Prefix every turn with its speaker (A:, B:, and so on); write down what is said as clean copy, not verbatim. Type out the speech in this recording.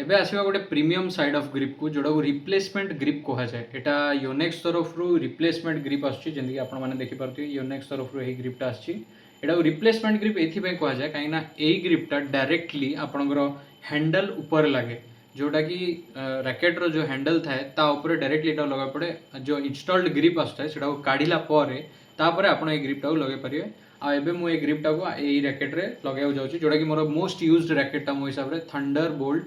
A: ଏବେ ଆସିବା ଗୋଟେ ପ୍ରିମିୟମ୍ ସାଇଡ୍ ଅଫ୍ ଗ୍ରିପ୍କୁ ଯେଉଁଟାକୁ ରିପ୍ଲେସମେଣ୍ଟ ଗ୍ରିପ୍ କୁହାଯାଏ। ଏଇଟା ୟୋନେକ୍ସ ତରଫରୁ ରିପ୍ଲେସମେଣ୍ଟ ଗ୍ରିପ୍ ଆସୁଛି, ଯେମିତିକି ଆପଣମାନେ ଦେଖିପାରୁଥିବେ ୟୋନେକ୍ସ ତରଫରୁ ଏହି ଗ୍ରିପ୍ଟା ଆସିଛି। ଏଟାକୁ ରିପ୍ଲେସମେଣ୍ଟ ଗ୍ରିପ୍ ଏଇଥିପାଇଁ କୁହାଯାଏ କାହିଁକିନା ଏଇ ଗ୍ରିପ୍ଟା ଡାଇରେକ୍ଟଲି ଆପଣଙ୍କର ହ୍ୟାଣ୍ଡେଲ୍ ଉପରେ ଲାଗେ, ଯେଉଁଟାକି ରାକେଟ୍ର ଯେଉଁ ହ୍ୟାଣ୍ଡେଲ୍ ଥାଏ ତା ଉପରେ ଡାଇରେକ୍ଟଲି ଏଇଟା ଲଗାଇ ପଡ଼େ। ଯେଉଁ ଇନଷ୍ଟଲ୍ଡ ଗ୍ରିପ୍ ଆସୁଥାଏ ସେଟାକୁ କାଢ଼ିଲା ପରେ ତାପରେ ଆପଣ ଏଇ ଗ୍ରିପ୍ଟାକୁ ଲଗାଇ ପାରିବେ। ଆଉ ଏବେ ମୁଁ ଏଇ ଗ୍ରିପ୍ଟାକୁ ଏଇ ରାକେଟ୍ରେ ଲଗାଇବାକୁ ଯାଉଛି, ଯେଉଁଟାକି ମୋର ମୋଷ୍ଟ ୟୁଜ୍ଡ ରାକେଟ୍ଟା ମୋ ହିସାବରେ ଥଣ୍ଡର ବୋଲ୍ଟ